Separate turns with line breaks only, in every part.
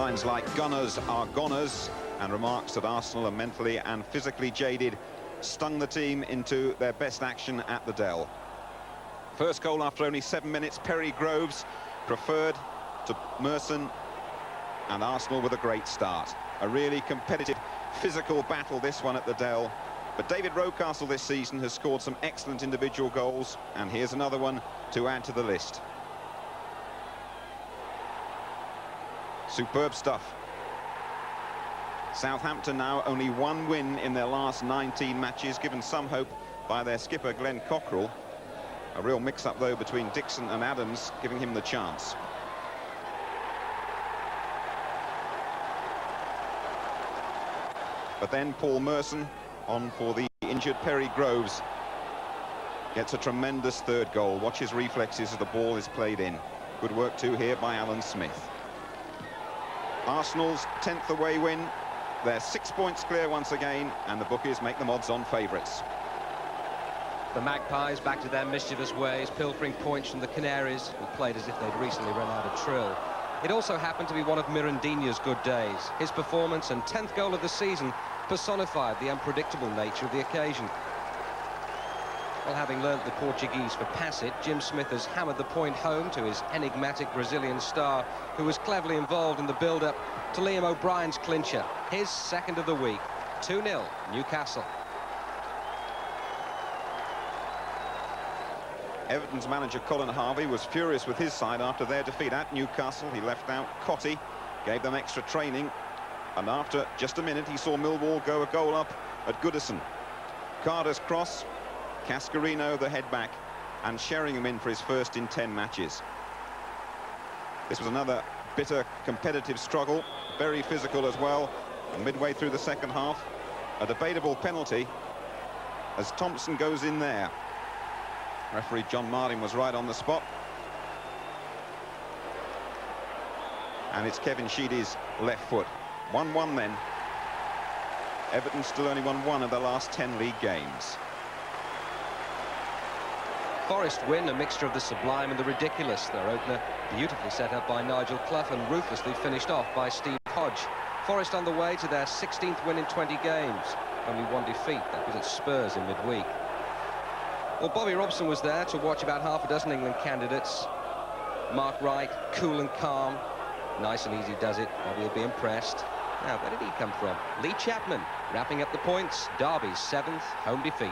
lines like "Gunners are goners" and remarks that Arsenal are mentally and physically jaded stung the team into their best action at the Dell. First goal after only 7 minutes, Perry Groves preferred to Merson, and Arsenal with a great start. A really competitive, physical battle, this one at the Dell. But David Rocastle this season has scored some excellent individual goals, and here's another one to add to the list. Superb stuff. Southampton now only one win in their last 19 matches, given some hope by their skipper Glenn Cockrell. A real mix-up though between Dixon and Adams, giving him the chance. But then Paul Merson, on for the injured Perry Groves, gets a tremendous third goal. Watch his reflexes as the ball is played in. Good work too here by Alan Smith. Arsenal's 10th away win. They're 6 points clear once again, and the bookies make them odds-on favourites.
The Magpies back to their mischievous ways, pilfering points from the Canaries, who played as if they'd recently run out of trill. It also happened to be one of Mirandinha's good days. His performance and 10th goal of the season personified the unpredictable nature of the occasion. Well, having learnt the Portuguese for pass it, Jim Smith has hammered the point home to his enigmatic Brazilian star, who was cleverly involved in the build-up to Liam O'Brien's clincher, his second of the week. 2-0, Newcastle.
Everton's manager Colin Harvey was furious with his side after their defeat at Newcastle. He left out Cotty, gave them extra training, and after just a minute he saw Millwall go a goal up at Goodison. Carter's cross, Cascarino the head back, and Sheringham in for his first in 10 matches. This was another bitter competitive struggle, very physical as well, and midway through the second half, a debatable penalty as Thompson goes in there. Referee John Martin was right on the spot. And it's Kevin Sheedy's left foot. 1-1 then. Everton still only won one of their last 10 league games.
Forest win, a mixture of the sublime and the ridiculous. Their opener beautifully set up by Nigel Clough and ruthlessly finished off by Steve Hodge. Forest on the way to their 16th win in 20 games. Only one defeat, that was at Spurs in midweek. Well, Bobby Robson was there to watch about half a dozen England candidates. Mark Wright, cool and calm. Nice and easy does it. Bobby will be impressed. Now, where did he come from? Lee Chapman, wrapping up the points. Derby's 7th home defeat.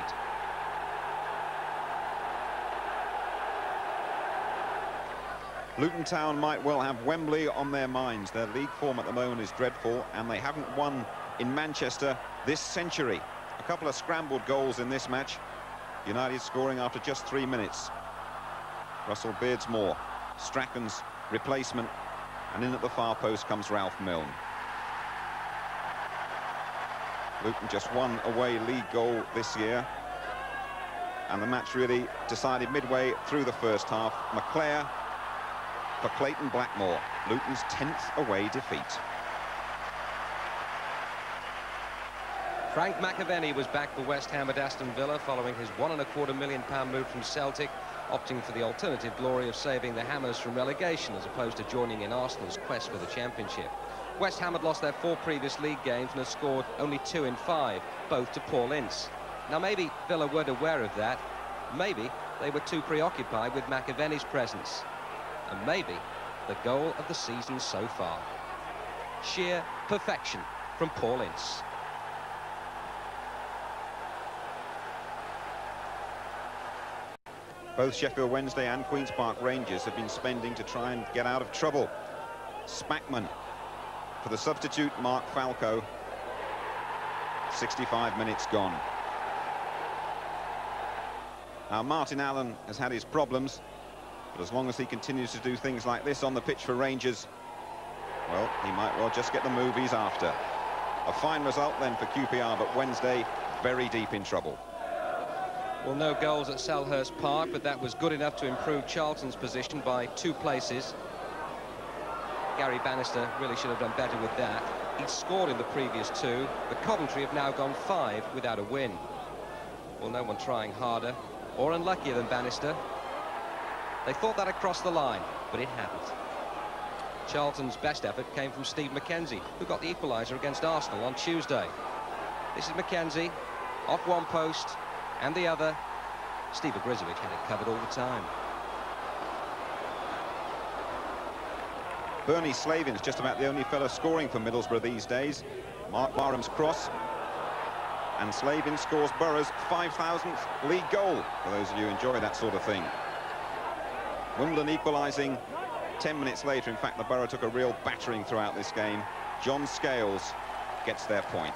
Luton Town might well have Wembley on their minds. Their league form at the moment is dreadful, and they haven't won in Manchester this century. A couple of scrambled goals in this match. United scoring after just 3 minutes. Russell Beardsmore, Strachan's replacement, and in at the far post comes Ralph Milne. Luton just one away league goal this year, and the match really decided midway through the first half. McClare for Clayton Blackmore, Luton's 10th away defeat.
Frank McAvenny was back for West Ham at Aston Villa following his £1.25 million move from Celtic, opting for the alternative glory of saving the Hammers from relegation as opposed to joining in Arsenal's quest for the Championship. West Ham had lost their 4 previous league games and had scored only 2 in 5, both to Paul Ince. Now maybe Villa weren't aware of that, maybe they were too preoccupied with McAvenny's presence, and maybe the goal of the season so far. Sheer perfection from Paul Ince.
Both Sheffield Wednesday and Queen's Park Rangers have been spending to try and get out of trouble. Spackman for the substitute Mark Falco. 65 minutes gone. Now Martin Allen has had his problems, but as long as he continues to do things like this on the pitch for Rangers, well, he might well just get the move he's after. A fine result then for QPR, but Wednesday very deep in trouble.
Well, no goals at Selhurst Park, but that was good enough to improve Charlton's position by 2 places. Gary Bannister really should have done better with that. He'd scored in the previous 2, but Coventry have now gone 5 without a win. Well, no one trying harder or unluckier than Bannister. They thought that had crossed the line, but it hadn't. Charlton's best effort came from Steve McKenzie, who got the equaliser against Arsenal on Tuesday. This is McKenzie, off one post and the other. Steve Ogrizovic had it covered all the time.
Bernie Slavin's just about the only fellow scoring for Middlesbrough these days. Mark Barham's cross. And Slavin scores Borough's 5,000th league goal, for those of you who enjoy that sort of thing. Wimbledon equalising 10 minutes later. In fact, the Borough took a real battering throughout this game. John Scales gets their point.